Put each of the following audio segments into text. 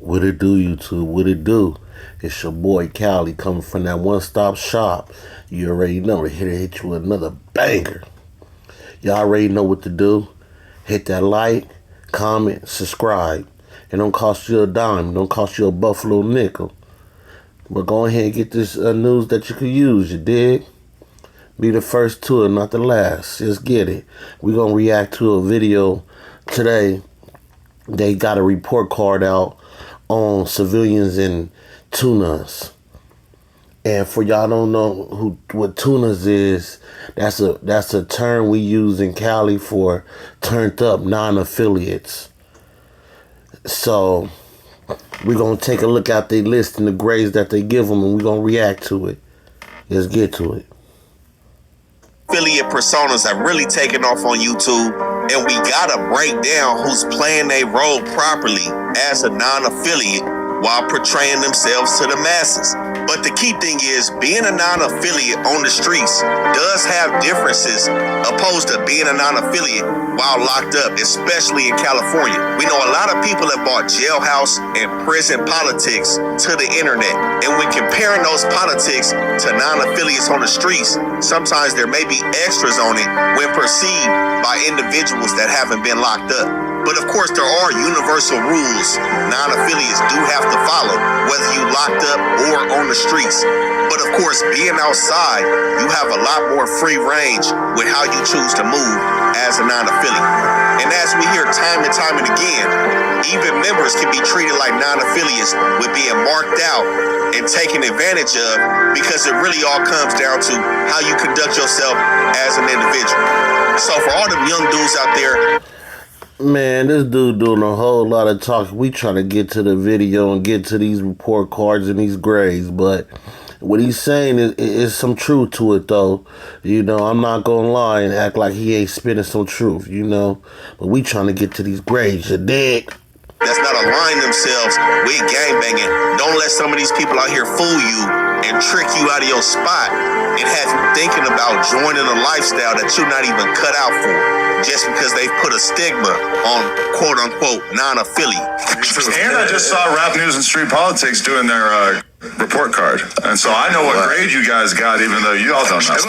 What it do, YouTube? What it do? It's your boy Cali coming from that one-stop shop. You already know. We're here to hit you with another banger. Y'all already know what to do. Hit that like, comment, subscribe. It don't cost you a dime. It don't cost you a buffalo nickel. But go ahead and get this news that you can use, you dig? Be the first to it, not the last. Just get it. We're going to react to a video today. They got a report card out on civilians and tunas. And for y'all don't know what tunas is, that's a term we use in Cali for turned up non-affiliates. So we're going to take a look at their list and the grades that they give them, and we're going to react to it. Let's get to it. Affiliate personas have really taken off on YouTube, and we gotta break down who's playing their role properly as a non-affiliate while portraying themselves to the masses. But the key thing is, being a non-affiliate on the streets does have differences opposed to being a non-affiliate while locked up, especially in California. We know a lot of people have bought jailhouse and prison politics to the internet. And when comparing those politics to non-affiliates on the streets, sometimes there may be extras on it when perceived by individuals that haven't been locked up. But of course, there are universal rules non-affiliates do have to follow, whether you locked up or on the streets. But of course, being outside, you have a lot more free range with how you choose to move as a non-affiliate. And as we hear time and time and again, even members can be treated like non-affiliates with being marked out and taken advantage of, because it really all comes down to how you conduct yourself as an individual. So for all the young dudes out there, man, this dude doing a whole lot of talking. We trying to get to the video and get to these report cards and these grades, but what he's saying is some truth to it, though. You know, I'm not gonna lie and act like he ain't spitting some truth, you know. But we trying to get to these grades, you dig? That's not aligning themselves with gangbanging. Don't let some of these people out here fool you and trick you out of your spot and have you thinking about joining a lifestyle that you're not even cut out for, just because they put a stigma on quote-unquote non-affiliate. And I just saw Rap News and Street Politics doing their report card. And so I know what grade you guys got, even though you all don't know.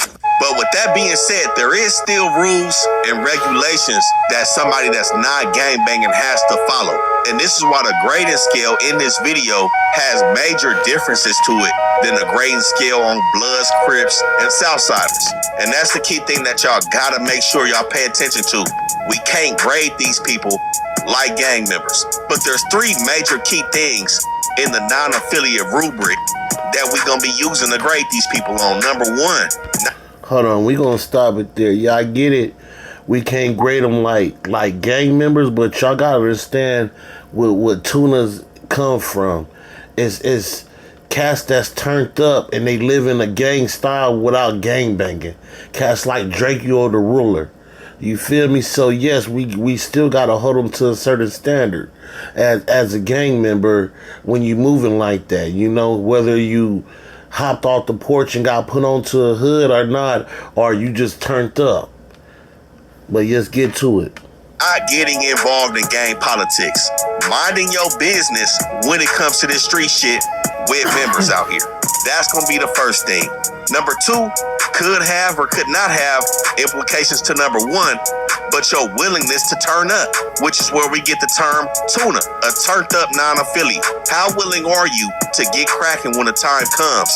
But with that being said, there is still rules and regulations that somebody that's not gangbanging has to follow. And this is why the grading scale in this video has major differences to it than the grading scale on Bloods, Crips, and Southsiders. And that's the key thing that y'all gotta make sure y'all pay attention to. We can't grade these people like gang members. But there's three major key things in the non-affiliate rubric that we gonna be using to grade these people on. Number one. Hold on, we gonna stop it there. Yeah, I get it. We can't grade them like gang members, but y'all gotta understand what tunas come from. It's cats that's turned up and they live in a gang style without gang banging. Cats like Draco the Ruler. You feel me? So yes, we still gotta hold them to a certain standard as a gang member when you moving like that. You know, whether you hopped off the porch and got put onto a hood or not, or you just turned up. But let's get to it. Not getting involved in gang politics. Minding your business when it comes to this street shit with members out here. That's gonna be the first thing. Number two, could have or could not have implications to number one, but your willingness to turn up, which is where we get the term tuna, a turned up non-affiliate. How willing are you to get cracking when the time comes?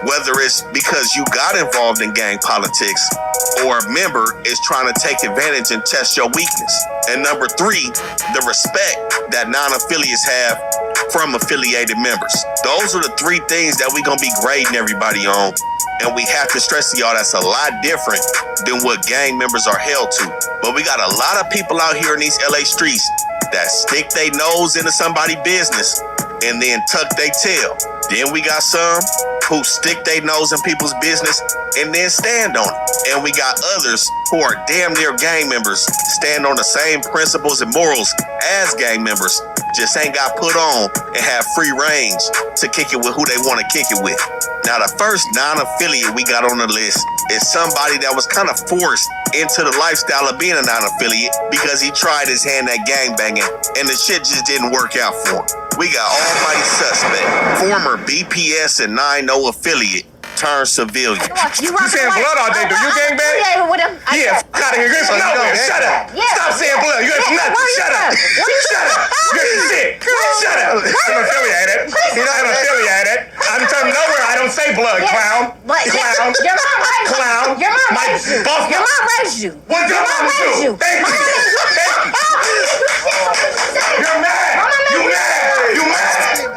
Whether it's because you got involved in gang politics or a member is trying to take advantage and test your weakness. And number three, the respect that non-affiliates have from affiliated members. Those are the three things that we're gonna be grading everybody on. And we have to stress to y'all that's a lot different than what gang members are held to. But we got a lot of people out here in these LA streets that stick their nose into somebody's business and then tuck their tail. Then we got some who stick their nose in people's business and then stand on it. And we got others who are damn near gang members, stand on the same principles and morals as gang members, just ain't got put on and have free range to kick it with who they want to kick it with. Now, the first non-affiliate we got on the list is somebody that was kind of forced into the lifestyle of being a non-affiliate because he tried his hand at gangbanging and the shit just didn't work out for him. we got almighty suspect, former BPS and 9-0 affiliate turned civilian. You saying blood all day? Do you gangbang? Yeah, with him. Yeah, out of here. You're from nowhere. Shut up. Yeah. Stop saying blood. You ain't from nothing. Shut up. Shut up. You're sick. Shut up. I'm affiliated. He's not affiliated. I'm from nowhere. I don't say blood, clown. Clown. Your mom raised you. Clown. Your mom raised you. Your mom raised you. What did your mom do? Thank you. You're mad. You mad. You mad.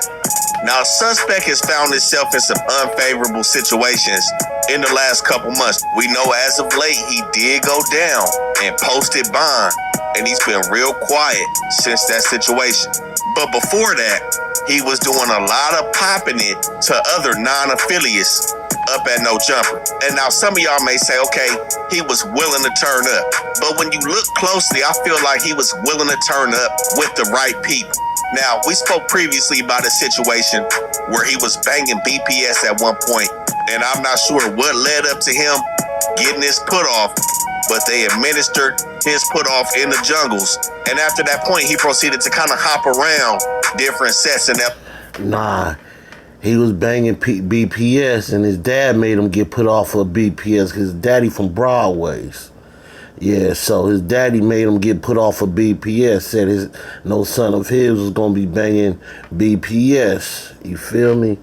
Now, suspect has found himself in some unfavorable situations in the last couple months. We know as of late he did go down and posted bond, and he's been real quiet since that situation. But before that, he was doing a lot of popping it to other non-affiliates up at No Jumper. And now some of y'all may say, okay, he was willing to turn up. But when you look closely, I feel like he was willing to turn up with the right people. Now, we spoke previously about a situation where he was banging BPS at one point, and I'm not sure what led up to him getting his put off, but they administered his put off in the jungles. And after that point, he proceeded to kind of hop around different sets and that. Nah, he was banging BPS, and his dad made him get put off of BPS because his daddy from Broadway's. Yeah, so his daddy made him get put off of BPS, said no son of his was going to be banging BPS. You feel me?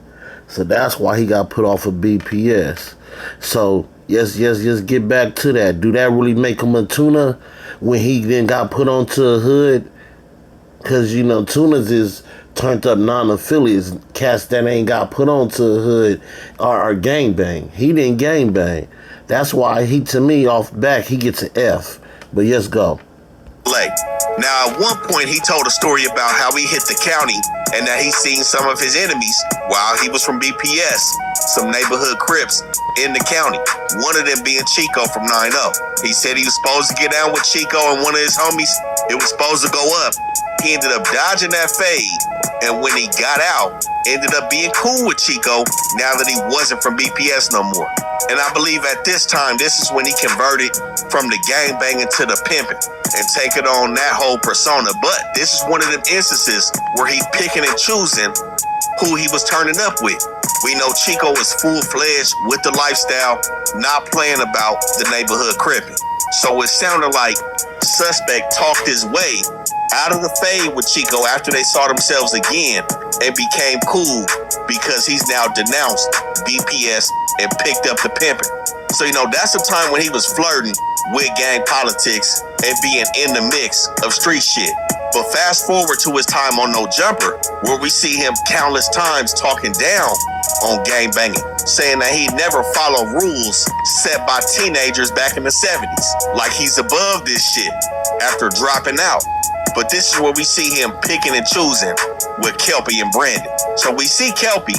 So that's why he got put off of BPS. So, yes, get back to that. Do that really make him a tuna when he then got put onto a hood? Because, you know, tunas is turned up non-affiliates. Cats that ain't got put onto a hood are gangbang. He didn't gangbang. That's why to me, off back, he gets an F. But yes, go. Now, at one point, he told a story about how he hit the county and that he seen some of his enemies while he was from BPS, some neighborhood Crips in the county, one of them being Chico from 9-0. He said he was supposed to get down with Chico and one of his homies. It was supposed to go up. He ended up dodging that fade, and when he got out, ended up being cool with Chico now that he wasn't from BPS no more. And I believe at this time, this is when he converted from the gangbanging to the pimping and taking on that whole persona. But this is one of them instances where he picking and choosing who he was turning up with. We know Chico was full-fledged with the lifestyle, not playing about the neighborhood cripping. So it sounded like suspect talked his way out of the fade with Chico after they saw themselves again and became cool because he's now denounced BPS and picked up the pimping. So, you know, that's the time when he was flirting with gang politics and being in the mix of street shit. But fast forward to his time on No Jumper, where we see him countless times talking down on gang banging, saying that he never followed rules set by teenagers back in the 70s. Like he's above this shit after dropping out. But this is where we see him picking and choosing with Kelpie and Brandon. So we see Kelpie.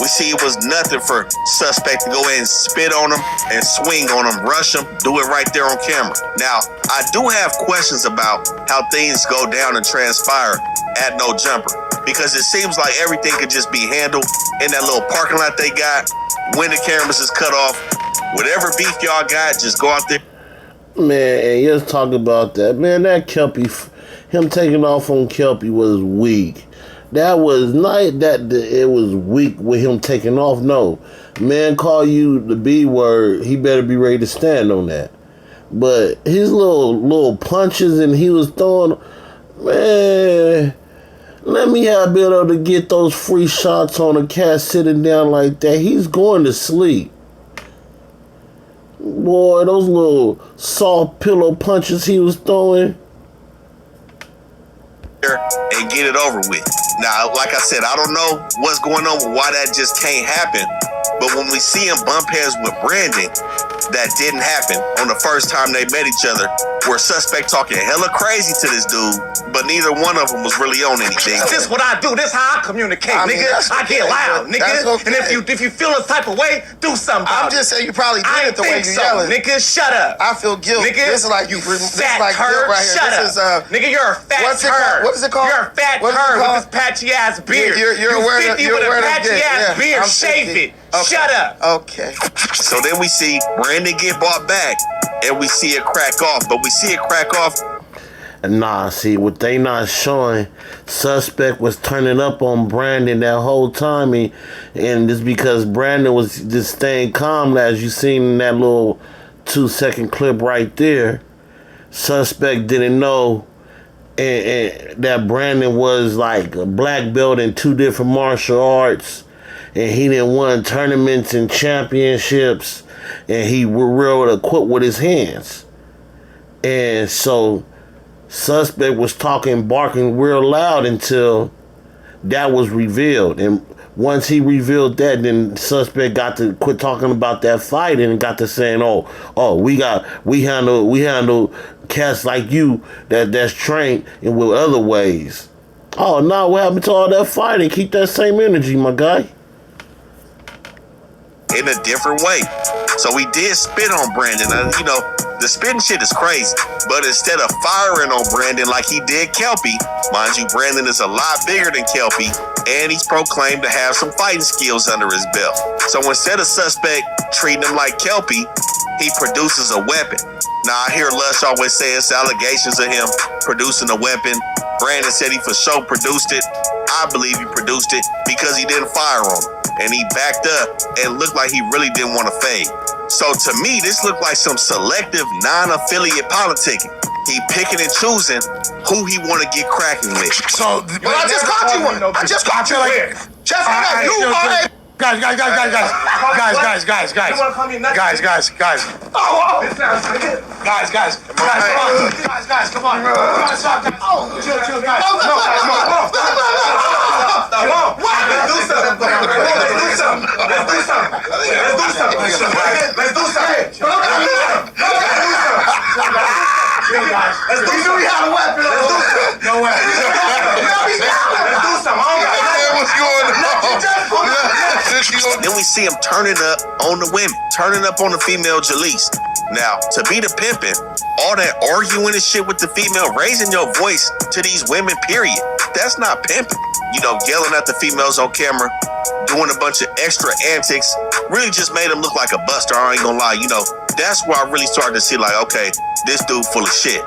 We see it was nothing for suspect to go ahead and spit on him and swing on him, rush him, do it right there on camera. Now, I do have questions about how things go down and transpire at No Jumper, because it seems like everything could just be handled in that little parking lot they got when the cameras is cut off. Whatever beef y'all got, just go out there. Man, let's talk about that. Man, that Kelpie, him taking off on Kelpie was weak. That was not that it was weak with him taking off. No. Man call you the B word, he better be ready to stand on that. But his little punches and he was throwing, man, let me have been able to get those free shots on a cat sitting down like that. He's going to sleep. Boy, those little soft pillow punches he was throwing. And get it over with. Now, like I said, I don't know what's going on with why that just can't happen. But when we see him bump heads with Brandon, that didn't happen on the first time they met each other, where suspect talking hella crazy to this dude, but neither one of them was really on anything. This is what I do. This how I communicate, nigga. I get loud, nigga. Okay. And if you feel a type of way, do something about I'm just saying you probably did it the way you yelling. Nigga, shut up. I feel guilty. Nigga, this is like you this fat is like turd. right here. Shut this up. Is nigga, you're a fat turd. What is it called? You're a fat turd with this patchy ass beard. You're aware of with a patchy ass beard. I'm Shave 50. it. Okay. Shut up. Okay. So then we see Brandon get bought back, and we see it crack off. But we see it crack off. Nah, see, what they not showing, suspect was turning up on Brandon that whole time, and it's because Brandon was just staying calm, as you seen in that little 2-second clip right there. Suspect didn't know and that Brandon was like a black belt in 2 different martial arts, and he didn't win tournaments and championships, and he was real equipped with his hands. And so suspect was talking, barking real loud until that was revealed. And once he revealed that, then suspect got to quit talking about that fight and got to saying, we handle cats like you that's trained in with other ways. Oh no, what happened to all that fighting? Keep that same energy, my guy. In a different way. So we did spit on Brandon. And, the spitting shit is crazy. But instead of firing on Brandon like he did Kelpie, mind you, Brandon is a lot bigger than Kelpie, and he's proclaimed to have some fighting skills under his belt. So instead of suspect treating him like Kelpie, he produces a weapon. Now, I hear Lush always say it's allegations of him producing a weapon. Brandon said he for sure produced it. I believe he produced it because he didn't fire on him. And he backed up and looked like he really didn't want to fade. So to me, this looked like some selective non-affiliate politicking. He picking and choosing who he want to get cracking with. So, I just caught you one. I just caught you like, Jeff, you are Guys. You wanna call me nuts? Guys. Come on. Guys, come on. Stop. Chill, guys. Let's do something. Let's do something. We have a weapon. Let's do something. No weapon. Let's do something. What's going on? Then we see him turning up on the women, turning up on the female Jalise. Now, to be the pimpin', all that arguing and shit with the female, raising your voice to these women, period. That's not pimping. Yelling at the females on camera, doing a bunch of extra antics, really just made him look like a buster. I ain't gonna lie, that's where I really started to see like, okay, this dude full of shit.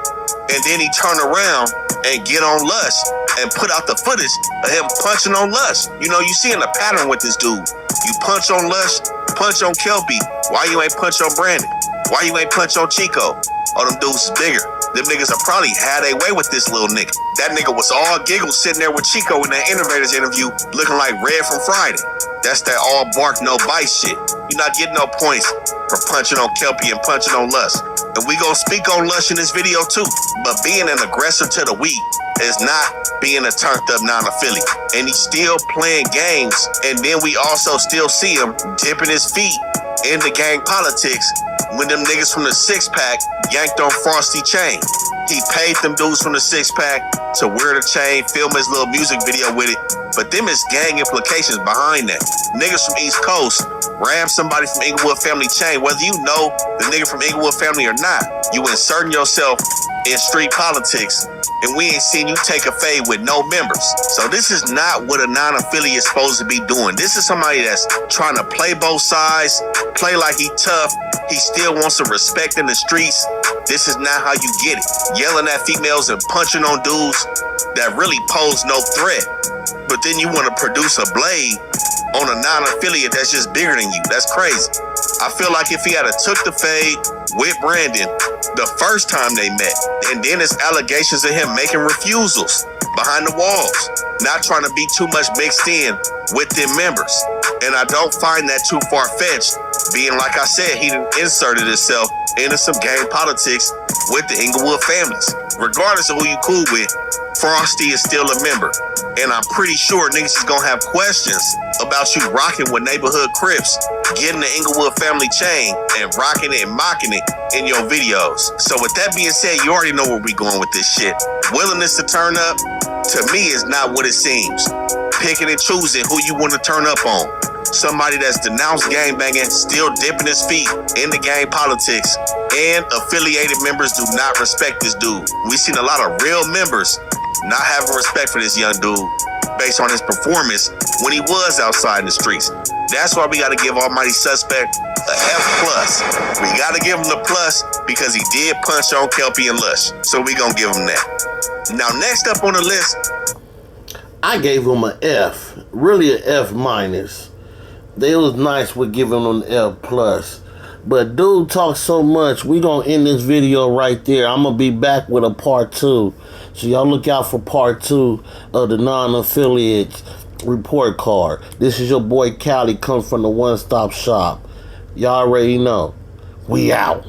And then he turned around and get on Lush and put out the footage of him punching on Lush. You seeing a pattern with this dude. You punch on Lush, punch on Kelpie. Why you ain't punch on Brandon? Why you ain't punch on Chico? Oh, them dudes is bigger. Them niggas have probably had their way with this little nigga. That nigga was all giggles sitting there with Chico in that Innovators interview looking like Red from Friday. That's that all bark, no bite shit. You're not getting no points for punching on Kelpie and punching on Lush. And we gonna speak on Lush in this video too. But being an aggressor to the weed is not being a turned up non-affiliate. And he's still playing games. And then we also still see him dipping his feet in the gang politics when them niggas from the 6-pack yanked on Frosty chain. He paid them dudes from the 6-pack to wear the chain, film his little music video with it. But them is gang implications behind that. Niggas from East Coast ram somebody from Inglewood family chain, whether you know the nigga from Inglewood family or not. You inserting yourself in street politics, and we ain't seen you take a fade with no members. So this is not what a non-affiliate is supposed to be doing. This is somebody that's trying to play both sides, play like he tough. He still wants some respect in the streets. This is not how you get it. Yelling at females and punching on dudes that really pose no threat. But then you want to produce a blade on a non-affiliate that's just bigger than you. That's crazy. I feel like if he had took the fade with Brandon the first time they met, and then it's allegations of him making refusals behind the walls, not trying to be too much mixed in with them members. And I don't find that too far-fetched, being like I said, he inserted himself into some gang politics with the Inglewood families. Regardless of who you cool with, Frosty is still a member. And I'm pretty sure niggas is gonna have questions about you rocking with neighborhood Crips, getting the Inglewood family chain, and rocking it and mocking it in your videos. So with that being said, you already know where we going with this shit. Willingness to turn up, to me, is not what it seems. Picking and choosing who you want to turn up on. Somebody that's denounced gangbanging, still dipping his feet in the gang politics, and affiliated members do not respect this dude. We've seen a lot of real members not having respect for this young dude. based on his performance when he was outside in the streets. That's why we got to give Almighty Suspect a F+. We got to give him the plus because he did punch on Kelpie and Lush. So we gonna give him that. Now, next up on the list, I gave him an F, really an F-. They was nice with giving him an F+. But dude talks so much, we gonna end this video right there. I'm gonna be back with a part 2. So y'all look out for part 2 of the non-affiliates report card. This is your boy Cali, come from the one-stop shop. Y'all already know. We out.